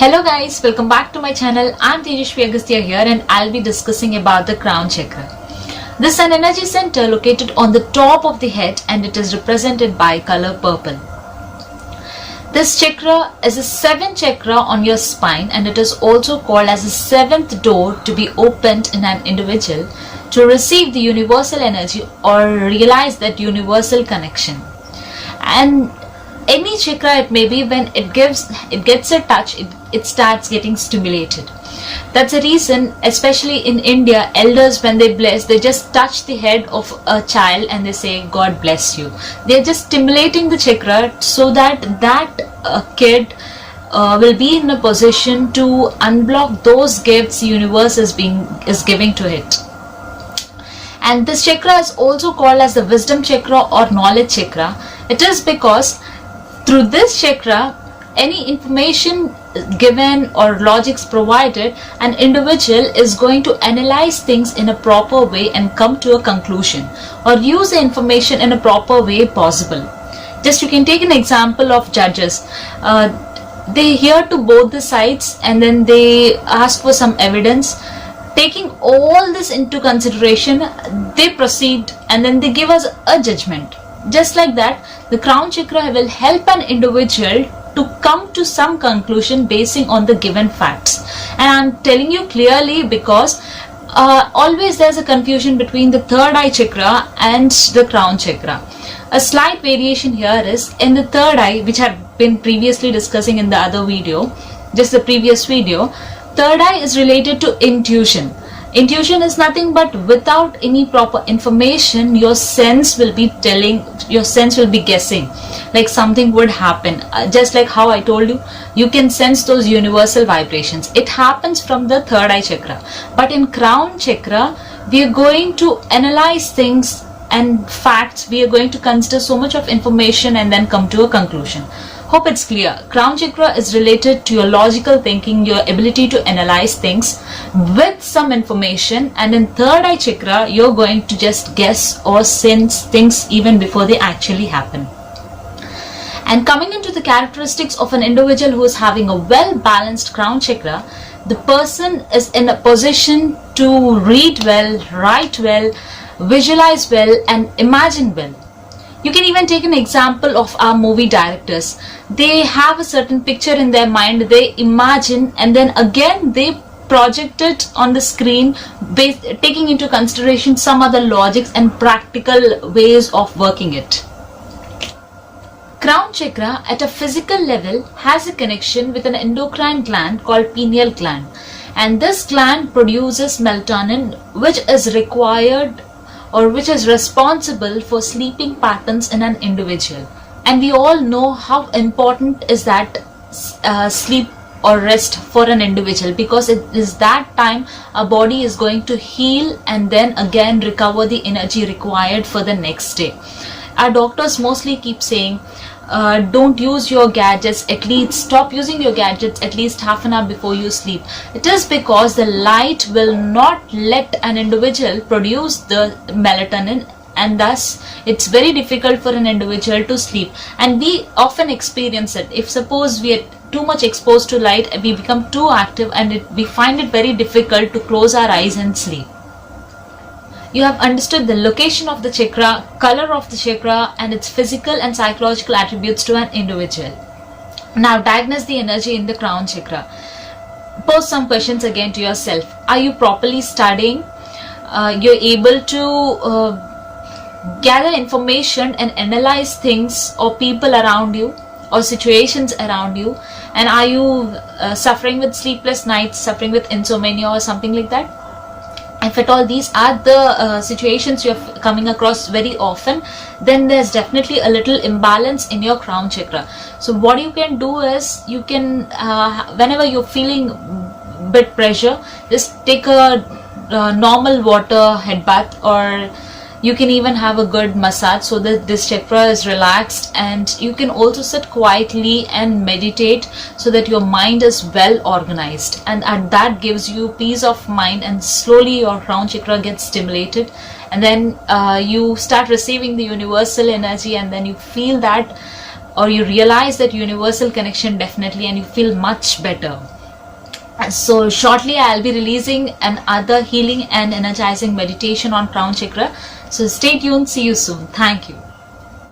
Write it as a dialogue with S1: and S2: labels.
S1: Hello guys, welcome back to my channel. I'm Tejashwi Agastya here and I'll be discussing about the crown chakra. This is an energy center located on the top of the head and it is represented by color purple. This chakra is a seventh chakra on your spine and it is also called as the seventh door to be opened in an individual to receive the universal energy or realize that universal connection. And any chakra it may be, when it gets a touch, it starts getting stimulated. That's the reason, especially in India, elders when they bless, they just touch the head of a child and they say God bless you. They're just stimulating the chakra so that kid will be in a position to unblock those gifts the universe is giving to it. And this chakra is also called as the wisdom chakra or knowledge chakra. It is because through this chakra, any information given or logics provided, an individual is going to analyze things in a proper way and come to a conclusion or use the information in a proper way possible. Just you can take an example of judges. They hear to both the sides and then they ask for some evidence. Taking all this into consideration, they proceed and then they give us a judgment. Just like that, the crown chakra will help an individual to come to some conclusion basing on the given facts. And I'm telling you clearly because always there's a confusion between the third eye chakra and the crown chakra. A slight variation here is in the third eye, which I've been previously discussing in the other video, just the previous video. Third eye is related to intuition. Intuition is nothing but without any proper information, your sense will be guessing like something would happen. Just like how I told you, you can sense those universal vibrations. It happens from the third eye chakra. But in crown chakra, we are going to analyze things and facts. We are going to consider so much of information and then come to a conclusion. Hope it's clear. Crown chakra is related to your logical thinking, your ability to analyze things with some information, and in third eye chakra, you're going to just guess or sense things even before they actually happen. And coming into the characteristics of an individual who is having a well-balanced crown chakra, the person is in a position to read well, write well, visualize well, and imagine well. You can even take an example of our movie directors. They have a certain picture in their mind, they imagine, and then again they project it on the screen, taking into consideration some other logics and practical ways of working it. Crown chakra at a physical level has a connection with an endocrine gland called pineal gland, and this gland produces melatonin, which is required or which is responsible for sleeping patterns in an individual. And we all know how important is that sleep or rest for an individual, because it is that time our body is going to heal and then again recover the energy required for the next day. Our doctors mostly keep saying, don't use your gadgets, at least stop using your gadgets at least half an hour before you sleep. It is because the light will not let an individual produce the melatonin, and thus it's very difficult for an individual to sleep. And we often experience it. If suppose we are too much exposed to light, we become too active and we find it very difficult to close our eyes and sleep. You have understood the location of the chakra, color of the chakra, and its physical and psychological attributes to an individual. Now diagnose the energy in the crown chakra. Pose some questions again to yourself. Are you properly studying? You're able to gather information and analyze things or people around you or situations around you? And are you suffering with sleepless nights, suffering with insomnia or something like that? If at all these are the situations you're coming across very often, then there's definitely a little imbalance in your crown chakra. So what you can do is, you can whenever you're feeling bit pressure, just take a normal water head bath, or you can even have a good massage so that this chakra is relaxed, and you can also sit quietly and meditate so that your mind is well organized, and that gives you peace of mind, and slowly your crown chakra gets stimulated, and then you start receiving the universal energy, and then you feel that or you realize that universal connection definitely, and you feel much better. So shortly I'll be releasing another healing and energizing meditation on crown chakra. So stay tuned. See you soon. Thank you.